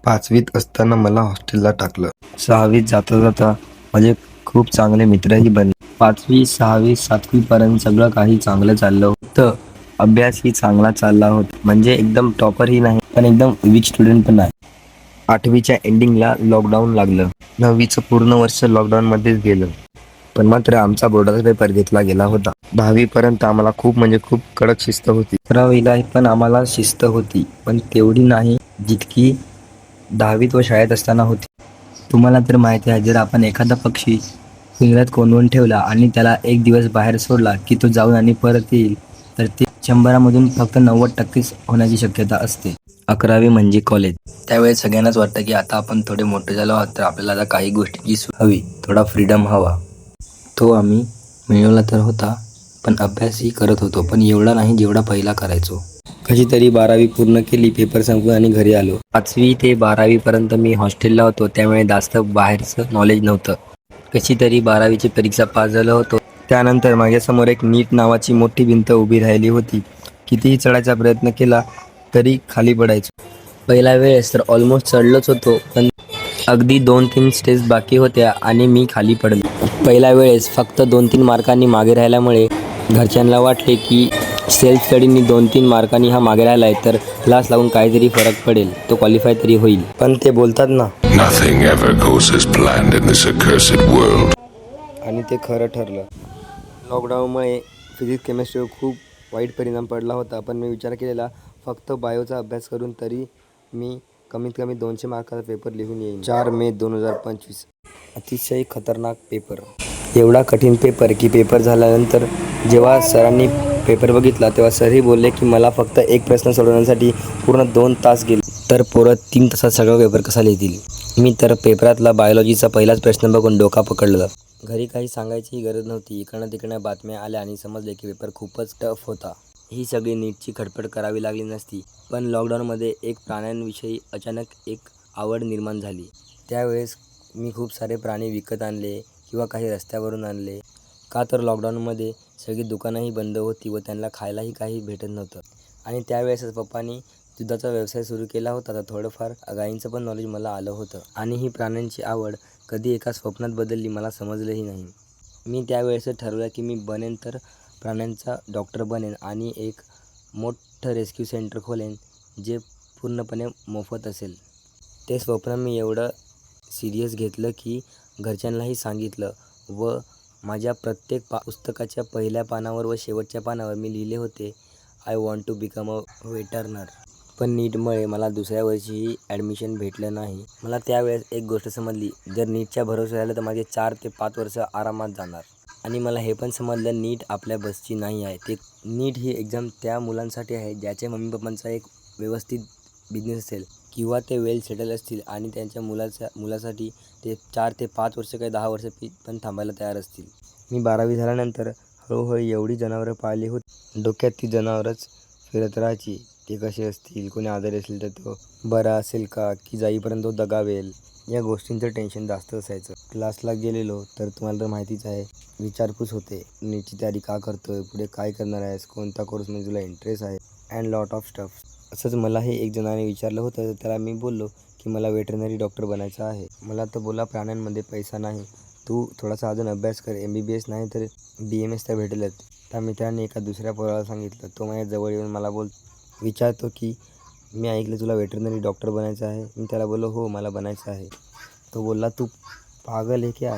5वीत असताना मला हॉस्टेलला टाकलं. 6वीत जाता जाता माझे खूप चांगले मित्रही बनले. 5वी, 6वी, 7वी पर्यंत सगळं काही चांगलं चाललं होतं. अभ्यासही चांगला चालला होता. म्हणजे एकदम टॉपरही नाही, पण एकदम वीक स्टुडंट पण नाही. 8वीच्या एंडिंगला लॉकडाऊन लागलं. 9वीचं पूर्ण वर्ष लॉकडाऊनमध्येच गेलं. पण मात्र आमचा बोर्डाचा पेपर घेतला गेला होता. 10वी पर्यंत आम्हाला खूप म्हणजे खूप कडक शिस्त होती. 11वीला पण आम्हाला शिस्त होती, पण तेवढी नाही जितकी 10वीत व शाळेत असताना होती. तुम्हाला तर माहिती आहे, जर आपण एखादा पक्षी पिंजऱ्यात कोंडून ठेवला आणि त्याला एक दिवस बाहेर सोडला की तो जाऊन आणि परत येईल, तर ते 100मधून फक्त 90%च होण्याची शक्यता असते. 11वी म्हणजे कॉलेज. त्यावेळेस सगळ्यांनाच वाटतं की आता आपण थोडे मोठे झालो आहोत, तर आपल्याला आता काही गोष्टींची सूट हवी, थोडा फ्रीडम हवा. तो आम्ही मिळवला तर होता, पण अभ्यासही करत होतो, पण एवढा नाही जेवढा पहिला करायचो. कशी तरी 12वी पूर्ण केली, पेपर संपले आणि घरी आलो. 5वी ते 12वी पर्यंत मी हॉस्टेलला होतो, त्यामुळे जास्त बाहेरचं नॉलेज नव्हतं. कशी तरी 12वीची परीक्षा पास झालो होतो. त्यानंतर माझ्यासमोर एक नीट नावाची मोठी भिंत उभी राहिली होती. कितीही चढायचा प्रयत्न केला तरी खाली पडायचो. पहिल्या वेळेस तर ऑलमोस्ट चढलोच होतो, पण अगदी 2-3 स्टेज बाकी होत्या आणि मी खाली पडलो. पहिल्या वेळेस फक्त 2-3 मार्कांनी मागे राहिल्यामुळे घरच्यांना वाटले की सेल्फ स्टडीनी 2-3 मार्कांनी हा मागे राहिलाय, तर क्लास लावून काहीतरी फरक पडेल, तो क्वालिफाय तरी होईल. पण ते बोलतात ना, Nothing ever goes as planned in this accursed world. आणि ते खरं ठरलं. लॉकडाऊनमुळे फिजिक्स केमिस्ट्रीवर खूप वाईट परिणाम पडला होता, पण मी विचार केलेला फक्त बायोचा अभ्यास करून तरी मी कमीत कमी 200 मार्काचा पेपर लिहून येईन. 4 मे 2025. अतिशय खतरनाक पेपर. एवढा कठीण पेपर की पेपर झाल्यानंतर जेव्हा सरांनी पेपर बघितला तेव्हा सरही बोलले की मला फक्त एक प्रश्न सोडवण्यासाठी पूर्ण 2 तास गेले, तर पोरं 3 तासात सगळा पेपर कसा लिहितील. मी तर पेपरातला बायोलॉजीचा पहिलाच प्रश्न बघून डोका पकडलं. घरी काही सांगायचीही गरज नव्हती. इकडनं तिकडनं बातम्या आल्या आणि समजले की पेपर खूपच टफ होता. ही सगळी नीटची खडपड करावी लागली नसती, पण लॉकडाऊनमध्ये एक प्राण्यांविषयी अचानक एक आवड निर्माण झाली. त्यावेळेस मी खूप सारे प्राणी विकत आणले किंवा काही रस्त्यावरून आणले. का तर लॉकडाऊनमध्ये सगळी दुकानंही बंद होती व त्यांना खायलाही काही भेटत नव्हतं. आणि त्यावेळेसच पप्पांनी दुधाचा व्यवसाय सुरू केला होता, तर थोडंफार गाईंचं पण नॉलेज मला आलं होतं. आणि ही प्राण्यांची आवड कधी एका स्वप्नात बदलली मला समजलंही नाही. मी त्यावेळेसच ठरवलं की मी बनेन तर प्राण्यांचा डॉक्टर बनेन आणि एक मोठं रेस्क्यू सेंटर खोलेन, जे पूर्णपणे मोफत असेल. ते स्वप्न मी एवढं सिरियस घेतलं की घरच्यांनाही सांगितलं व माझ्या प्रत्येक पुस्तकाच्या पहिल्या पानावर व शेवटच्या पानावर मी लिहिले होते, I want to become a veterinarian. पण नीटमुळे मला दुसऱ्या वर्षीही ॲडमिशन भेटलं नाही. मला त्यावेळेस एक गोष्ट समजली, जर नीटच्या भरोश्यावर राहिलं तर माझे 4 ते 5 वर्ष आरामात जाणार. आणि मला हे पण समजलं नीट आपल्या बसची नाही आहे. नीट ही एक्झाम त्या मुलांसाठी आहे ज्याच्या मम्मी पप्पांचा एक व्यवस्थित बिझनेस असेल किंवा ते वेल सेटल असतील आणि त्यांच्या मुलासाठी ते 4 ते 5 वर्ष काही 10 वर्ष पण थांबायला तयार असतील. मी 12वी झाल्यानंतर हळूहळू एवढी जनावरं पाळली होती. डोक्यात ती जनावरच फिरत राहायची. ते कसे असतील, कोणी आजारी असेल तर तो बरा असेल का, की जाईपर्यंत तो दगावेल, या गोष्टींचं टेन्शन जास्त असायचं. क्लासला गेलेलो तर तुम्हाला तर माहितीच आहे, विचारपूस होते, नीटची तयारी का करतोय, पुढे काय करणार आहेस, कोणत्या कोर्समध्ये तुला इंटरेस्ट आहे, अँड लॉट ऑफ स्टफ. असंच मलाही एक जणाने विचारलं होतं, तर त्याला मी बोललो की मला वेटरनरी डॉक्टर बनायचं आहे. मला तर बोला प्राण्यांमध्ये पैसा नाही, तू थोडासा अजून अभ्यास कर, MBBS नाही तर BMS तर भेटेलच. त्या मित्राने एका दुसऱ्या पोराला सांगितलं. तो माझ्या जवळ येऊन मला विचारतो की मी ऐकलं तुला वेटरनरी डॉक्टर बनायचं आहे. मी त्याला बोललो हो मला बनायचं आहे. तो बोलला तू पागल है क्या,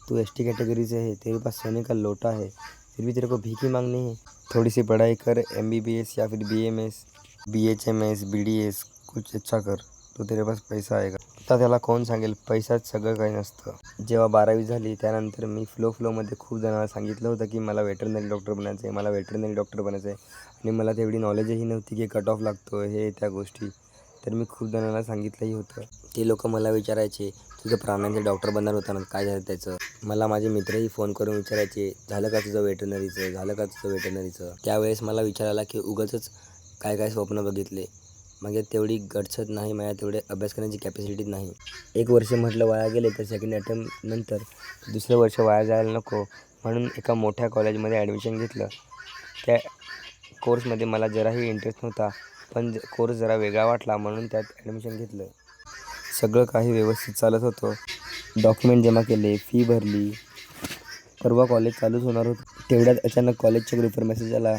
तू ST कैटेगरी से है, तेरे पास सोने का लोटा है, फिर भी तेरे को भीख ही मांगनी है. थोड़ी सी पढ़ाई कर, MBBS या फिर BMS, BHMS, BDS कुछ अच्छा कर, तो तेरे पास पैसा आएगा. आता त्याला कोण सांगेल, पैसाच सगळं काही नसतं. जेव्हा 12वी झाली त्यानंतर मी फ्लोमध्ये खूप जणांना सांगितलं होतं की मला वेटरनरी डॉक्टर बनायचं आहे, मला वेटरनरी डॉक्टर बनायचं आहे. आणि मला तेवढी नॉलेजही नव्हती की कट ऑफ लागतो हे त्या गोष्टी, तर मी खूप जणांना सांगितलंही होतं. ते लोक मला विचारायचे तुझं प्राण्यांचे डॉक्टर बनणार होता ना, काय झालं त्याचं. मला माझे मित्रही फोन करून विचारायचे झालं का तुझं वेटरनरीचं, झालं का तुझं वेटरनरीचं. त्यावेळेस मला विचार आला की उगाचच काय काय स्वप्न बघितले, माझ्यात तेवढी गडछत नाही, माझ्यात तेवढे अभ्यास करण्याची कॅपॅसिटीच नाही. 1 वर्ष म्हटलं वाया गेले, तर सेकंड अटेम्प्ट नंतर दुसरं वर्ष वाया जायला नको म्हणून एका मोठ्या कॉलेजमध्ये ॲडमिशन घेतलं. त्या कोर्समध्ये मला जराही इंटरेस्ट नव्हता, पण कोर्स जरा वेगळा वाटला म्हणून त्यात ॲडमिशन घेतलं. सगळं काही व्यवस्थित चालत होतं. डॉक्युमेंट जमा केले, फी भरली. परवा कॉलेज चालूच होणार होतं. तेवढ्यात अचानक कॉलेजच्या ग्रुपवर मेसेज आला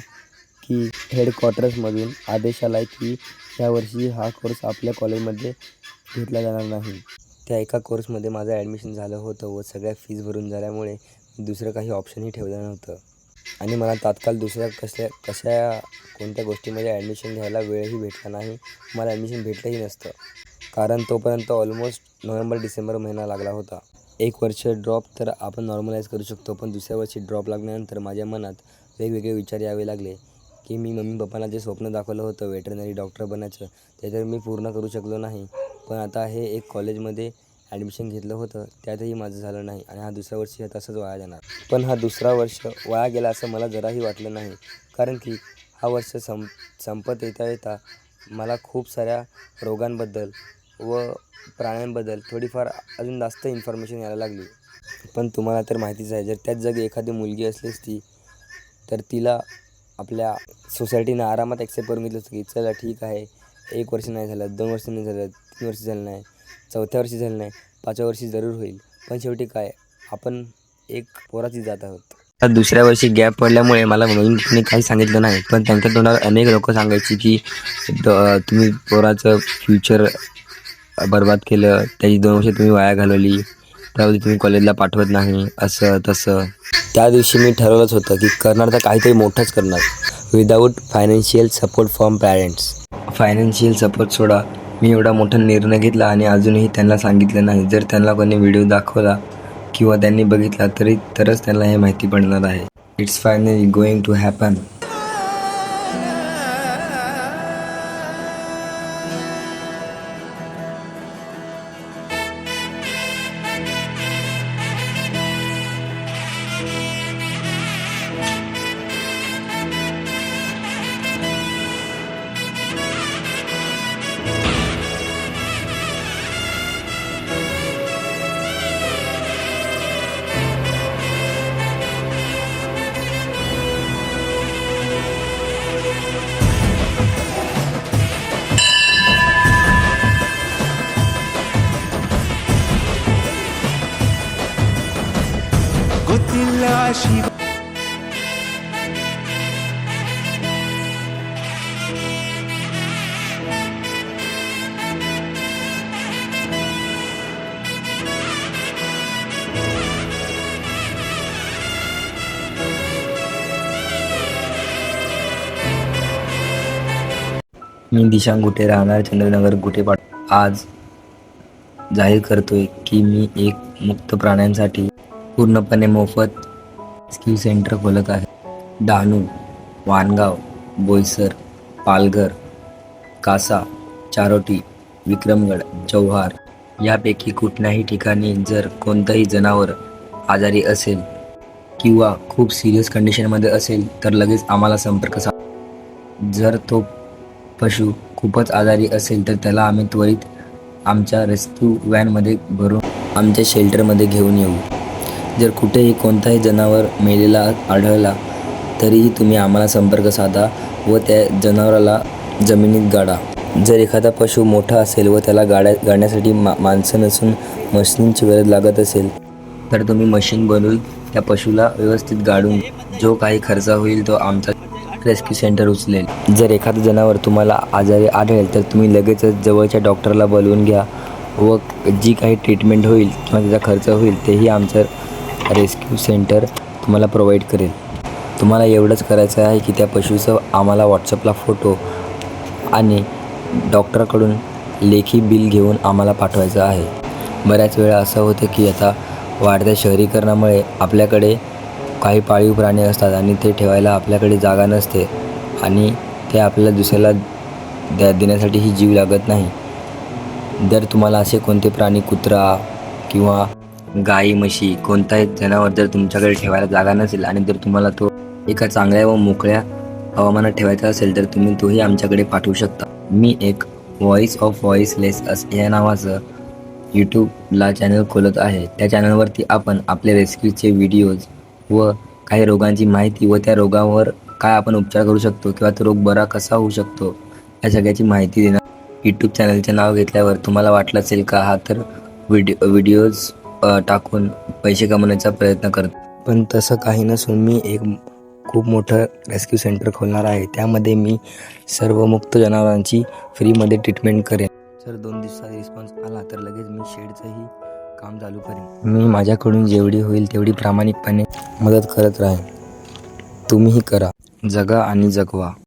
की हेडक्वार्टर्समधून आदेश आला की यावर्षी हा कोर्स आपल्या कॉलेजमध्ये घेतला जाणार नाही. त्या एका कोर्समध्ये माझं ॲडमिशन झालं होतं व सगळ्या फीज भरून झाल्यामुळे दुसरं काही ऑप्शनही ठेवलं नव्हतं आणि मला तात्काळ दुसऱ्या कोणत्या गोष्टीमध्ये ॲडमिशन घ्यायला वेळही भेटला नाही. मला ॲडमिशन भेटलंही नसतं कारण तोपर्यंत ऑलमोस्ट नोव्हेंबर-डिसेंबर महिना लागला होता. एक वर्ष ड्रॉप तर आपण नॉर्मलाईज करू शकतो, पण दुसऱ्या वर्षी ड्रॉप लागल्यानंतर माझ्या मनात वेगवेगळे विचार यावे लागले की मी मम्मी पप्पांना जे स्वप्न दाखवलं होतं वेटरनरी डॉक्टर बनायचं ते तर मी पूर्ण करू शकलो नाही. पण आता हे एक कॉलेजमध्ये ॲडमिशन घेतलं होतं त्यातही माझं झालं नाही आणि हा दुसरा वर्ष तसंच वाया जाणार. पण हा दुसरा वर्ष वाया गेला असं मला जराही वाटलं नाही कारण की हा वर्ष संपत येता मला खूप साऱ्या रोगांबद्दल व प्राण्यांबद्दल थोडीफार अजून जास्त इन्फॉर्मेशन यायला लागली. पण तुम्हाला तर माहितीच आहे, जर त्याच जागी एखादी मुलगी असली असती तर तिला आपल्या सोसायटीनं आरामात ॲक्सेप्ट करून घेतलं असतं की चला ठीक आहे, 1 वर्ष नाही झालं, 2 वर्ष नाही झालं, 3 वर्ष झालं नाही, 4थ्या वर्षी झालं नाही, 5व्या वर्षी जरूर होईल. पण शेवटी काय, आपण एक पोराची जात आहोत. तर दुसऱ्या वर्षी गॅप पडल्यामुळे मला मम्मीने काही सांगितलं नाही, पण त्यांच्या तोंडावर अनेक लोक सांगायची की तुम्ही पोराचं फ्युचर बरबाद केलं, त्याची 2 वर्ष तुम्ही वाया घालवली, त्यावेळी तुम्ही कॉलेजला पाठवत नाही, असं तसं. त्या दिवशी मी ठरवलंच होतं की करणार तर काहीतरी मोठंच करणार without financial support from parents. Financial support सोडा, मी एवढा मोठा निर्णय घेतला आणि अजूनही त्यांना सांगितलं नाही. जर त्यांना कोणी व्हिडिओ दाखवला किंवा त्यांनी बघितला तरच त्यांना हे माहिती पडणार आहे. It's finally going to happen. मी दिशांग गुटे, राहणार चंद्रनगर गुटेपाट. आज जाहीर करतोय की मी एक मुक्त प्राण्यांसाठी पूर्णपणे मोफत रेस्क्यू सेंटर खोलत आहे. डहाणू, वाणगाव, बोईसर, पालघर, कासा, चारोटी, विक्रमगड, जव्हार यापैकी कुठल्याही ठिकाणी जर कोणतंही जनावर आजारी असेल किंवा खूप सिरियस कंडिशनमध्ये असेल तर लगेच आम्हाला संपर्क साधा. जर तो पशु खूपच आजारी असेल तर त्याला आम्ही त्वरित आमच्या रेस्क्यू व्हॅनमध्ये भरून आमच्या शेल्टरमध्ये घेऊन येऊ. जर कुठेही कोणताही जनावर मेलेला आढळला तरीही तुम्ही आम्हाला संपर्क साधा व त्या जनावराला जमिनीत गाडा. जर एखादा पशु मोठा असेल व त्याला गाडण्यासाठी माणसं नसून मशीनची गरज लागत असेल तर तुम्ही मशीन बनवून त्या पशुला व्यवस्थित गाडून जो काही खर्च होईल तो आमचा रेस्क्यू सेंटर उचलेल. जर एखादं जनावर तुम्हाला आजारी आढळेल तर तुम्ही लगेचच जवळच्या डॉक्टरला बोलवून घ्या व जी काही ट्रीटमेंट होईल किंवा त्याचा खर्च होईल तेही आमचं रेस्क्यू सेंटर तुम्हाला प्रोव्हाइड करेल. तुम्हाला एवढंच करायचं आहे की त्या पशुचं आम्हाला व्हॉट्सअपला फोटो आणि डॉक्टरकडून लेखी बिल घेऊन आम्हाला पाठवायचं आहे. बऱ्याच वेळा असं होतं की आता वाढत्या शहरीकरणामुळे आपल्याकडे काही पाळीव प्राणी असतात आणि ते ठेवायला आपल्याकडे जागा नसते आणि ते आपल्याला दुसऱ्याला देण्यासाठीही जीव लागत नाही. जर तुम्हाला असे कोणते प्राणी, कुत्रा किंवा गाई, म्हशी, कोणताही जनावर जर तुमच्याकडे ठेवायला जागा नसेल आणि जर तुम्हाला तो एका चांगल्या व मोकळ्या हवामानात ठेवायचा असेल तर तुम्ही तोही आमच्याकडे पाठवू शकता. मी एक व्हॉइस ऑफ व्हॉइसलेस या नावाचं यूट्यूबला चॅनल खोलत आहे. त्या चॅनलवरती आपण आपले रेस्क्यूचे व्हिडिओज व काही रोगांची माहिती व त्या रोगावर काय आपण उपचार करू शकतो किंवा तो रोग बरा कसा होऊ शकतो या सगळ्याची माहिती देणार. यूट्यूब चॅनलचे नाव घेतल्यावर तुम्हाला वाटलं असेल का हा तर व्हिडिओज टाकून पैसे कमवण्याचा प्रयत्न करतो. पण तसं काही नसून मी एक खूप मोठं रेस्क्यू सेंटर खोलणार आहे. त्यामध्ये मी सर्व मुक्त जनावरांची फ्रीमध्ये ट्रीटमेंट करेन. जर 2 दिवसात रिस्पॉन्स आला तर लगेच मी शेडचंही काम चालू करेन. मी माझ्याकडून जेवढी होईल तेवढी प्रामाणिकपणे मदत करत राहीन. तुम्हीही करा. जगा आणि जगवा.